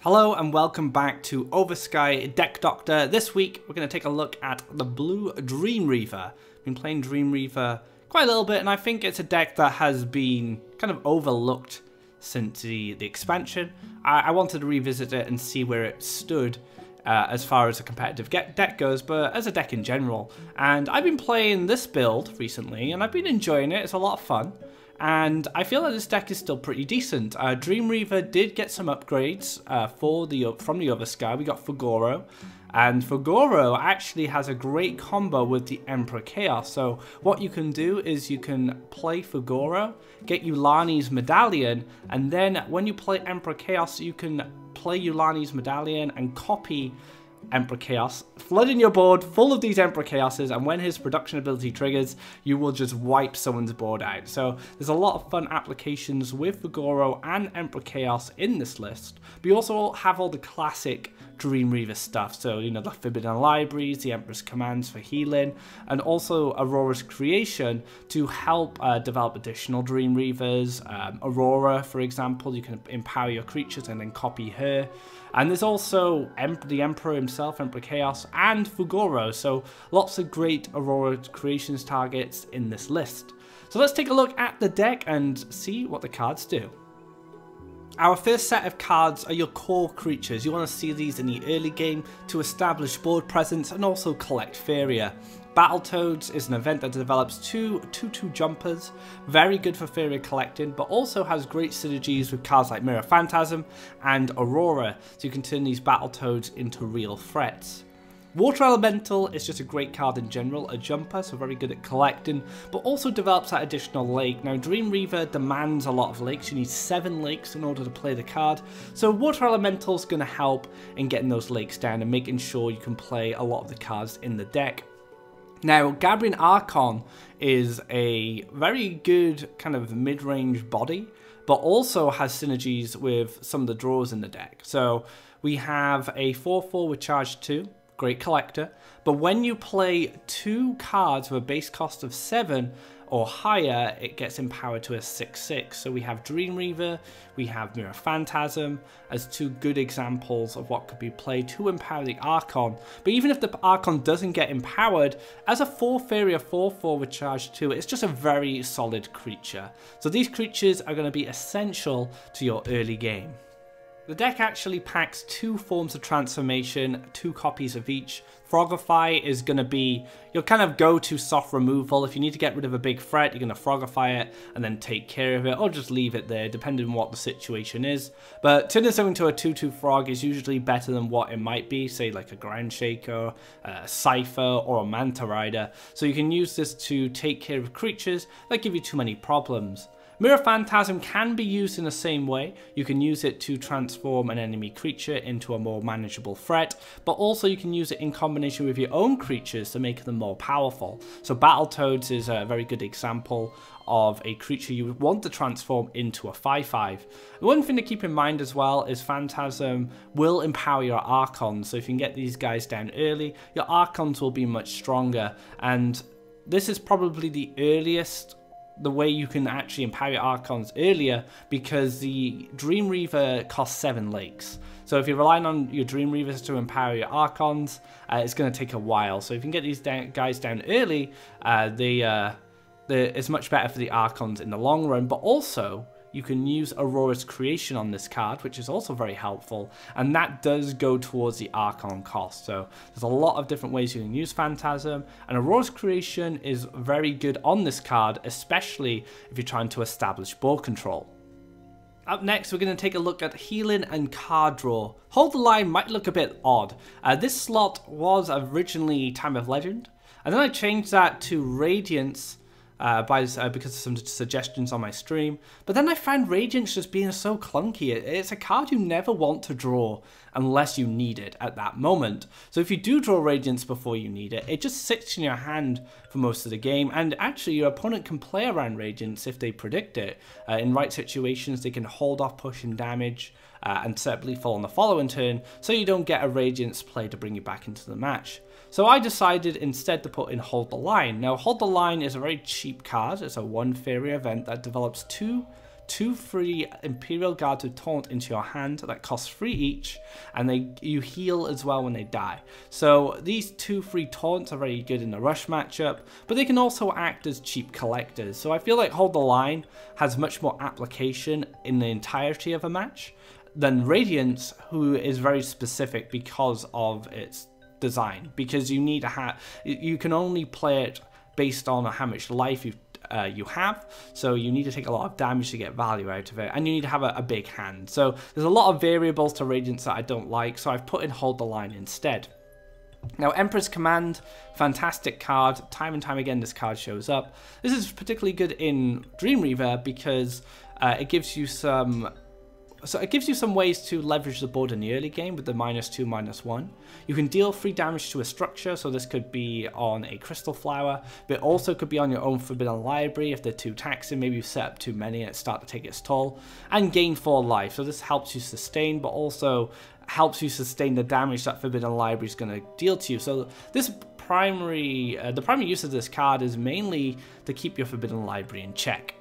Hello and welcome back to Overky Deck Doctor. This week we're going to take a look at the Blue Dream Reaver. I've been playing Dream Reaver quite a little bit and I think it's a deck that has been kind of overlooked since the expansion. I wanted to revisit it and see where it stood as far as a competitive deck goes, but as a deck in general. And I've been playing this build recently and I've been enjoying it. It's a lot of fun. And I feel that this deck is still pretty decent. Dream Reaver did get some upgrades from the Overky. We got Faeria, and Faeria actually has a great combo with the Emperor Chaos. So what you can do is you can play Faeria, get Yulani's Medallion, and then when you play Emperor Chaos, you can play Yulani's Medallion and copy Emperor Chaos, flooding your board full of these Emperor Chaoses, and when his production ability triggers, you will just wipe someone's board out. So there's a lot of fun applications with Faeria and Emperor Chaos in this list. But you also have all the classic Dream Reaver stuff, so you know, the Forbidden Libraries, the Emperor's Commands for healing, and also Aurora's Creation to help develop additional Dream Reavers. Aurora, for example, you can empower your creatures and then copy her. And there's also the Emperor himself, Emperor Chaos, and Faeria, so lots of great Aurora Creations targets in this list. So let's take a look at the deck and see what the cards do. Our first set of cards are your core creatures. You want to see these in the early game to establish board presence and also collect Faeria. Battletoads is an event that develops two 2/2 jumpers, very good for Faeria collecting, but also has great synergies with cards like Mirror Phantasm and Aurora, so you can turn these Battletoads into real threats. Water Elemental is just a great card in general, a jumper, so very good at collecting, but also develops that additional lake. Now Dream Reaver demands a lot of lakes, you need 7 lakes in order to play the card, so Water Elemental is going to help in getting those lakes down and making sure you can play a lot of the cards in the deck. Now, Gabrian Archon is a very good kind of mid-range body, but also has synergies with some of the draws in the deck. So we have a 4/4 with charge 2, great collector, but when you play 2 cards with a base cost of 7 or higher, it gets empowered to a 6/6. So we have Dream Reaver, we have Mirror Phantasm as 2 good examples of what could be played to empower the Archon. But even if the Archon doesn't get empowered, as a 4 Faeria 4/4 with charge 2, it's just a very solid creature. So these creatures are going to be essential to your early game. The deck actually packs 2 forms of transformation, 2 copies of each. Frogify is going to be your kind of go-to soft removal. If you need to get rid of a big threat, you're going to Frogify it and then take care of it, or just leave it there, depending on what the situation is. But turning something to a 2/2 frog is usually better than what it might be, say like a Ground Shaker, a Cypher, or a Manta Rider. So you can use this to take care of creatures that give you too many problems. Mirror Phantasm can be used in the same way. You can use it to transform an enemy creature into a more manageable threat, but also you can use it in combination with your own creatures to make them more powerful. So Battletoads is a very good example of a creature you would want to transform into a 5/5. One thing to keep in mind as well is Phantasm will empower your Archons, so if you can get these guys down early, your Archons will be much stronger, and this is probably the way you can actually empower your Archons earlier, because the Dream Reaver costs 7 lakes. So if you're relying on your Dream Reavers to empower your Archons, it's going to take a while. So if you can get these guys down early, it's much better for the Archons in the long run. But also, you can use Aurora's Creation on this card, which is also very helpful, and that does go towards the Archon cost. So there's a lot of different ways you can use Phantasm, and Aurora's Creation is very good on this card, especially if you're trying to establish board control. Up next, we're going to take a look at healing and card draw. Hold the Line might look a bit odd. This slot was originally Time of Legend, and then I changed that to Radiance because of some suggestions on my stream. But then I found Radiance just being so clunky. It's a card you never want to draw unless you need it at that moment. So if you do draw Radiance before you need it, it just sits in your hand for most of the game, and actually your opponent can play around Radiance if they predict it. In right situations, they can hold off pushing damage and set Bleedfall on the following turn, so you don't get a Radiance play to bring you back into the match. So I decided instead to put in Hold the Line. Now Hold the Line is a very cheap card. It's a 1 Faeria event that develops 2 2 free Imperial Guards with Taunt into your hand that cost 3 each, and you heal as well when they die. So these 2 free taunts are very good in the rush matchup, but they can also act as cheap collectors. So I feel like Hold the Line has much more application in the entirety of a match than Radiance, who is very specific because of its design, because you need to you can only play it based on how much life you have, so you need to take a lot of damage to get value out of it, and you need to have a big hand. So there's a lot of variables to Radiance that I don't like, so I've put in Hold the Line instead. Now, Emperor's Command, fantastic card. Time and time again this card shows up. This is particularly good in Dream Reaver because it gives you some ways to leverage the board in the early game with the -2, -1. You can deal 3 damage to a structure, so this could be on a Crystal Flower, but it also could be on your own Forbidden Library if they're too taxing. Maybe you set up too many and it start to take its toll. And gain 4 life, so this helps you sustain, but also helps you sustain the damage that Forbidden Library is going to deal to you. So this the primary use of this card is mainly to keep your Forbidden Library in check.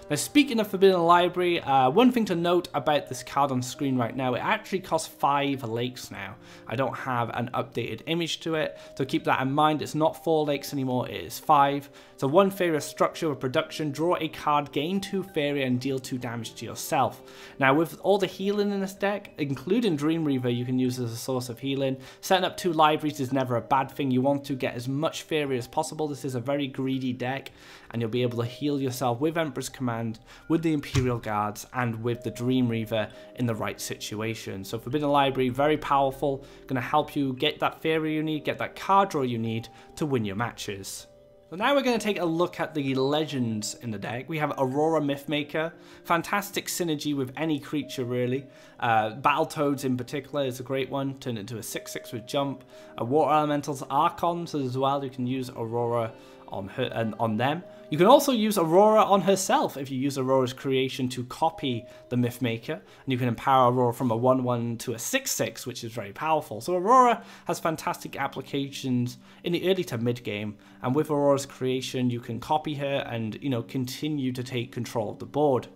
Now, speaking of Forbidden Library, one thing to note about this card on screen right now, it actually costs 5 lakes now. I don't have an updated image to it, so keep that in mind. It's not 4 lakes anymore, it is 5. So 1 Faeria structure with production, draw a card, gain 2 Faeria, and deal 2 damage to yourself. Now, with all the healing in this deck, including Dream Reaver, you can use as a source of healing. Setting up 2 libraries is never a bad thing. You want to get as much Faeria as possible. This is a very greedy deck, and you'll be able to heal yourself with Emperor's Command, with the Imperial Guards, and with the Dream Reaver in the right situation. So Forbidden Library, very powerful, going to help you get that Faeria you need, get that card draw you need to win your matches. So now we're going to take a look at the legends in the deck. We have Aurora Mythmaker, fantastic synergy with any creature really. Battletoads in particular is a great one, turn it into a 6/6 with jump. Water Elementals, Archons as well, you can use Aurora on her and on them. You can also use Aurora on herself if you use Aurora's creation to copy the Mythmaker, and you can empower Aurora from a 1/1 to a 6/6, which is very powerful. So Aurora has fantastic applications in the early to mid game, and with Aurora's creation you can copy her and, you know, continue to take control of the board.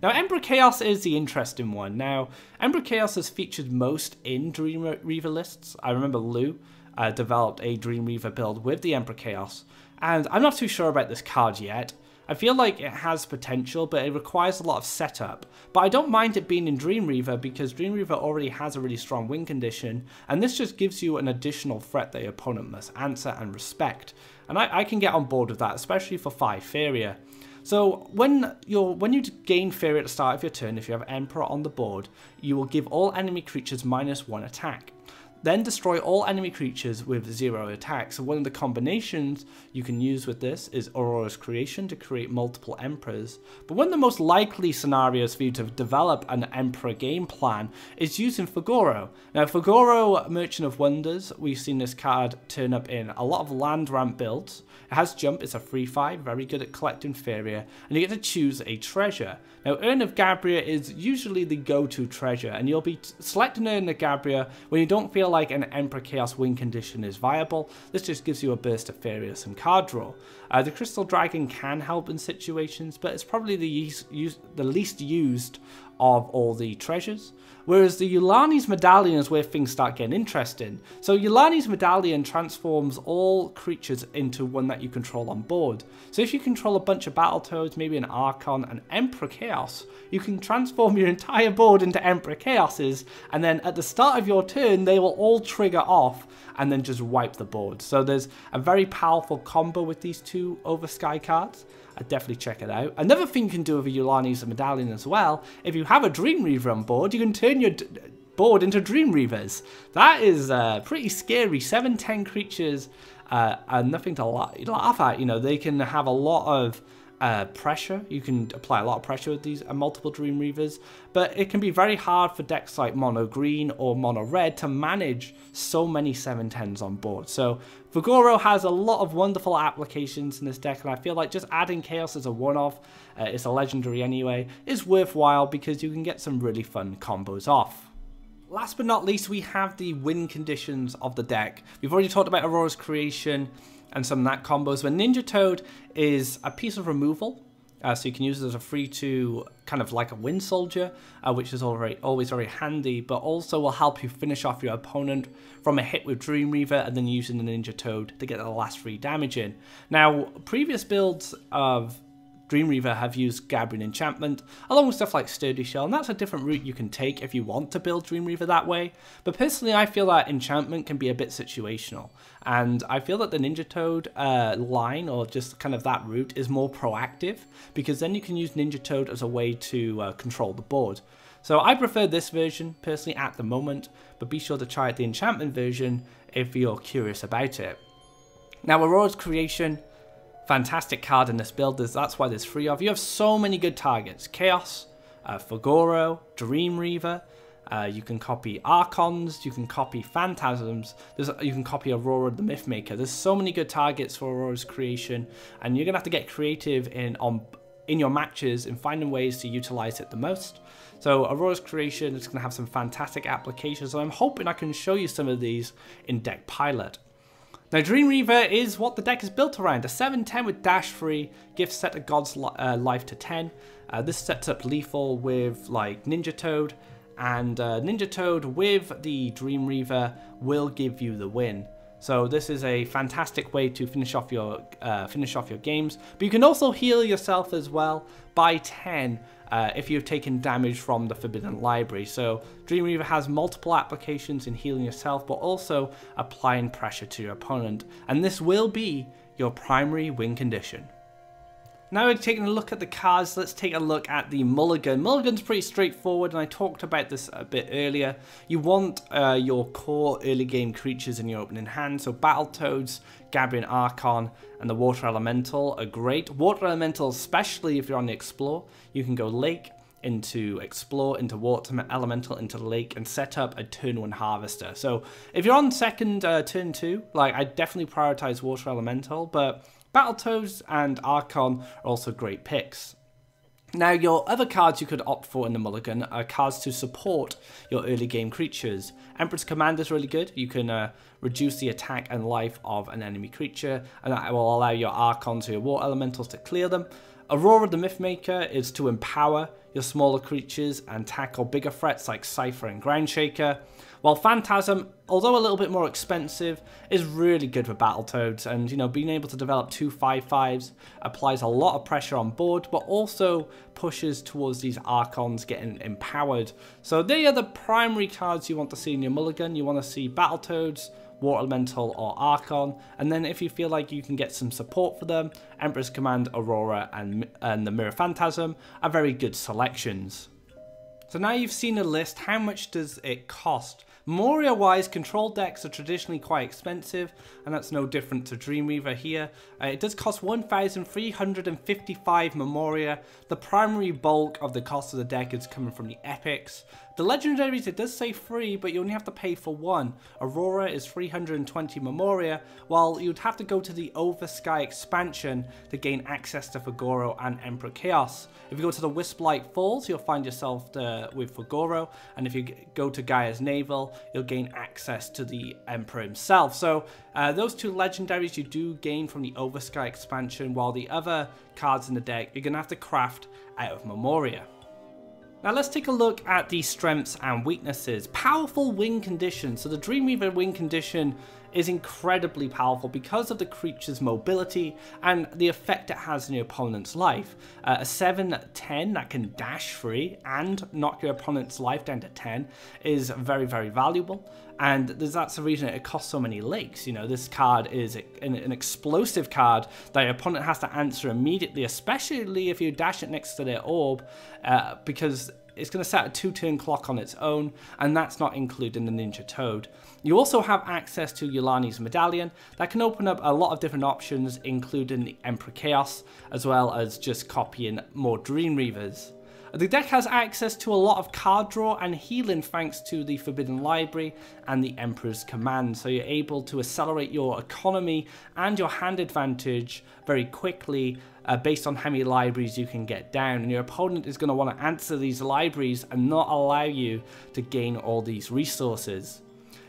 Now, Emperor Chaos is the interesting one. Now, Emperor Chaos is featured most in Dream Reaver lists. I remember Lou developed a Dream Reaver build with the Emperor Chaos, and I'm not too sure about this card yet. I feel like it has potential, but it requires a lot of setup. But I don't mind it being in Dream Reaver because Dream Reaver already has a really strong win condition, and this just gives you an additional threat that your opponent must answer and respect. And I can get on board with that, especially for 5 Faeria. So when you gain Faeria at the start of your turn, if you have Emperor on the board, you will give all enemy creatures -1 attack. Then destroy all enemy creatures with 0 attack. So one of the combinations you can use with this is Aurora's creation to create multiple Emperors. But one of the most likely scenarios for you to develop an Emperor game plan is using Fagoro. Now, Fagoro, Merchant of Wonders, we've seen this card turn up in a lot of land ramp builds. It has jump, it's a 3/5, very good at collecting Faeria, and you get to choose a treasure. Now, Urn of Gabria is usually the go-to treasure, and you'll be selecting Urn of Gabria when you don't feel like an Emperor Chaos win condition is viable. This just gives you a burst of Faeria and card draw. The Crystal Dragon can help in situations, but it's probably the least used of all the treasures. Whereas the Yulani's Medallion is where things start getting interesting. So Yulani's Medallion transforms all creatures into one that you control on board. So if you control a bunch of Battletoads, maybe an Archon, and Emperor Chaos, you can transform your entire board into Emperor Chaoses, and then at the start of your turn, they will all trigger off and then just wipe the board. So there's a very powerful combo with these 2 Overky cards. I'd definitely check it out. Another thing you can do with a Yulani's Medallion as well, if you have a Dream Reaver on board, you can turn your board into Dream Reavers. That is pretty scary. 7/10 creatures are nothing to laugh at. You know, they can have a lot of pressure. You can apply a lot of pressure with these multiple Dream Reavers, but it can be very hard for decks like Mono Green or Mono Red to manage so many 7/10s on board. So Fagoro has a lot of wonderful applications in this deck, and I feel like just adding Chaos as a one-off, it's a legendary anyway, is worthwhile because you can get some really fun combos off. Last but not least, we have the win conditions of the deck. We've already talked about Aurora's creation and some of that combos, but Ninja Toad is a piece of removal. So you can use it as a 3-2, kind of like a wind soldier, which is always very handy, but also will help you finish off your opponent from a hit with Dream Reaver and then using the Ninja Toad to get the last 3 damage in. Now, previous builds of Dream Reaver have used Gabriel Enchantment, along with stuff like Sturdy Shell, and that's a different route you can take if you want to build Dream Reaver that way. But personally, I feel that Enchantment can be a bit situational, and I feel that the Ninja Toad line, or just kind of that route, is more proactive, because then you can use Ninja Toad as a way to control the board. So I prefer this version, personally, at the moment, but be sure to try out the Enchantment version if you're curious about it. Now, Aurora's Creation, fantastic card in this build, that's why there's 3 of. You have so many good targets. Chaos, Fagoro, Dream Reaver, you can copy Archons, you can copy Phantasms, you can copy Aurora the Mythmaker. There's so many good targets for Aurora's Creation, and you're going to have to get creative in your matches in finding ways to utilize it the most. So Aurora's Creation is going to have some fantastic applications, and I'm hoping I can show you some of these in Deck Pilot. Now, Dream Reaver is what the deck is built around. A 7/10 with dash free, gives set a God's life to 10. This sets up lethal with like Ninja Toad, and Ninja Toad with the Dream Reaver will give you the win. So this is a fantastic way to finish off your games. But you can also heal yourself as well by 10 if you've taken damage from the Forbidden Library. So Dream Reaver has multiple applications in healing yourself, but also applying pressure to your opponent. And this will be your primary win condition. Now we're taking a look at the cards, let's take a look at the Mulligan. Mulligan's pretty straightforward, and I talked about this a bit earlier. You want your core early game creatures in your opening hand, so Battletoads, Gabriel Archon, and the Water Elemental are great. Water Elemental, especially if you're on the Explore, you can go Lake into Explore, into Water Elemental, into Lake, and set up a turn 1 Harvester. So if you're on second turn 2, like, I definitely prioritize Water Elemental, but Battletoads and Archon are also great picks. Now, your other cards you could opt for in the Mulligan are cards to support your early game creatures. Emperor's Command is really good. You can reduce the attack and life of an enemy creature, and that will allow your Archons or your Water Elementals to clear them. Aurora the Mythmaker is to empower your smaller creatures and tackle bigger threats like Cypher and Groundshaker. While Phantasm, although a little bit more expensive, is really good for Battletoads, and, you know, being able to develop 2 5/5s applies a lot of pressure on board, but also pushes towards these Archons getting empowered. So they are the primary cards you want to see in your Mulligan. You want to see Battletoads, Water Elemental, or Archon, and then if you feel like you can get some support for them, Emperor's Command, Aurora, and the Mirror Phantasm are very good selections. So now you've seen a list, how much does it cost? Memoria-wise, control decks are traditionally quite expensive, and that's no different to Dream Reaver here. It does cost 1,355 Memoria. The primary bulk of the cost of the deck is coming from the epics. The legendaries, it does say free, but you only have to pay for 1. Aurora is 320 Memoria, while you'd have to go to the Overky expansion to gain access to Fagoro and Emperor Chaos. If you go to the Wisplight Falls, you'll find yourself with Fagoro, and if you go to Gaia's Navel, you'll gain access to the Emperor himself. So those 2 legendaries you do gain from the Overky expansion, while the other cards in the deck you're going to have to craft out of Memoria. Now let's take a look at the strengths and weaknesses. Powerful win condition. So the Dream Reaver win condition is incredibly powerful because of the creature's mobility and the effect it has on your opponent's life. A 7/10 that can dash free and knock your opponent's life down to 10 is very, very valuable. And that's the reason it costs so many lakes. You know, this card is an explosive card that your opponent has to answer immediately, especially if you dash it next to their orb, because it's going to set a 2-turn clock on its own, and that's not including the Ninja Toad. You also have access to Yulani's Medallion that can open up a lot of different options, including the Emperor Chaos, as well as just copying more Dream Reavers. The deck has access to a lot of card draw and healing thanks to the Forbidden Library and the Emperor's Command, so you're able to accelerate your economy and your hand advantage very quickly based on how many libraries you can get down, and your opponent is going to want to answer these libraries and not allow you to gain all these resources.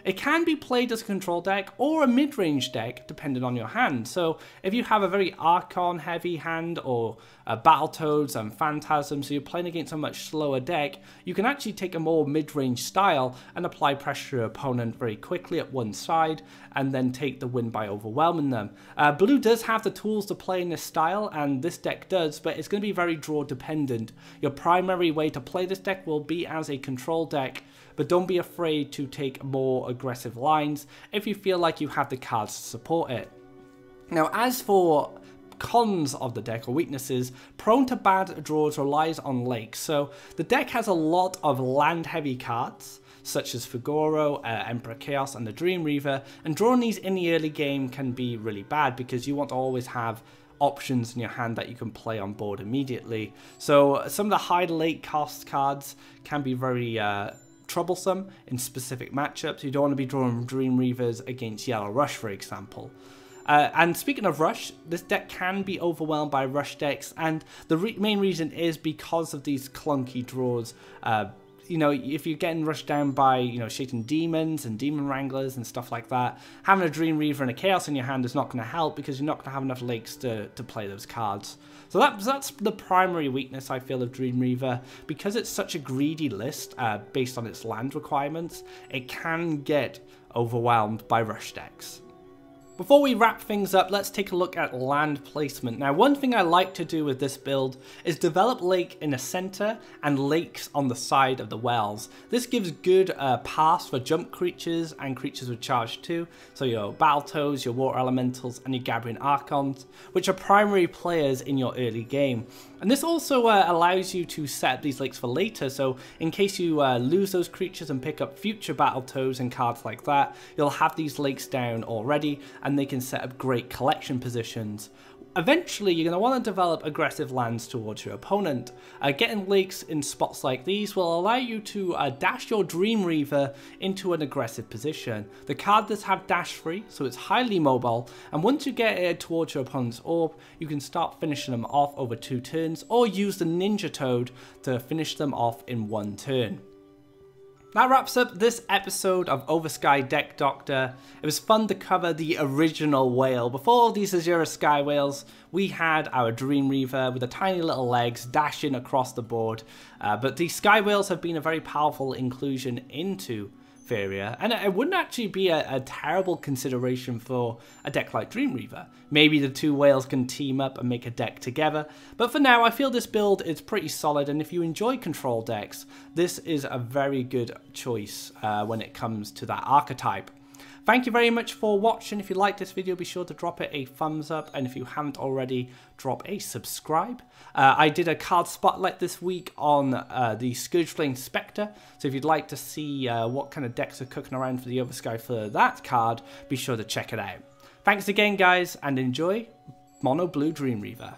It can be played as a control deck or a mid-range deck depending on your hand. So if you have a very Archon heavy hand or Battletoads and Phantasm, so you're playing against a much slower deck, you can actually take a more mid-range style and apply pressure to your opponent very quickly at one side, and then take the win by overwhelming them. Blue does have the tools to play in this style, and this deck does, but it's going to be very draw dependent. Your primary way to play this deck will be as a control deck, but don't be afraid to take more aggressive lines if you feel like you have the cards to support it. Now, as for cons of the deck or weaknesses, prone to bad draws relies on lakes. So the deck has a lot of land heavy cards such as Figoro, Emperor Chaos and the Dream Reaver, and drawing these in the early game can be really bad because you want to always have options in your hand that you can play on board immediately. So some of the high late cost cards can be very troublesome in specific matchups. You don't want to be drawing Dream Reavers against Yellow Rush, for example. And speaking of Rush, this deck can be overwhelmed by Rush decks, and the main reason is because of these clunky draws. You know, if you're getting rushed down by, you know, Shaitan Demons and Demon Wranglers and stuff like that, having a Dream Reaver and a Chaos in your hand is not going to help because you're not going to have enough lakes to play those cards. So that's the primary weakness I feel of Dream Reaver. Because it's such a greedy list based on its land requirements, it can get overwhelmed by Rush decks. Before we wrap things up, let's take a look at land placement. Now, one thing I like to do with this build is develop lake in the center and lakes on the side of the wells. This gives good paths for jump creatures and creatures with charge too. So your Battletoads, your Water Elementals, and your Gabrian Archons, which are primary players in your early game. And this also allows you to set up these lakes for later, so in case you lose those creatures and pick up future Battletoads and cards like that, you'll have these lakes down already, and they can set up great collection positions. Eventually, you're going to want to develop aggressive lands towards your opponent. Getting lakes in spots like these will allow you to dash your Dream Reaver into an aggressive position. The card does have dash free, so it's highly mobile, and once you get it towards your opponent's orb, you can start finishing them off over 2 turns, or use the Ninja Toad to finish them off in 1 turn. That wraps up this episode of Overky Deck Doctor. It was fun to cover the original whale. Before these Azure Sky Whales, we had our Dream Reaver with the tiny little legs dashing across the board. But these Sky Whales have been a very powerful inclusion into Faeria, and it wouldn't actually be a terrible consideration for a deck like Dream Reaver. Maybe the 2 whales can team up and make a deck together, but for now I feel this build is pretty solid, and if you enjoy control decks, this is a very good choice when it comes to that archetype. Thank you very much for watching. If you liked this video, be sure to drop it a thumbs up, and if you haven't already, drop a subscribe. I did a card spotlight this week on the Scourgeflame Spectre, so if you'd like to see what kind of decks are cooking around for the Overky for that card, be sure to check it out. Thanks again, guys, and enjoy Mono Blue Dream Reaver.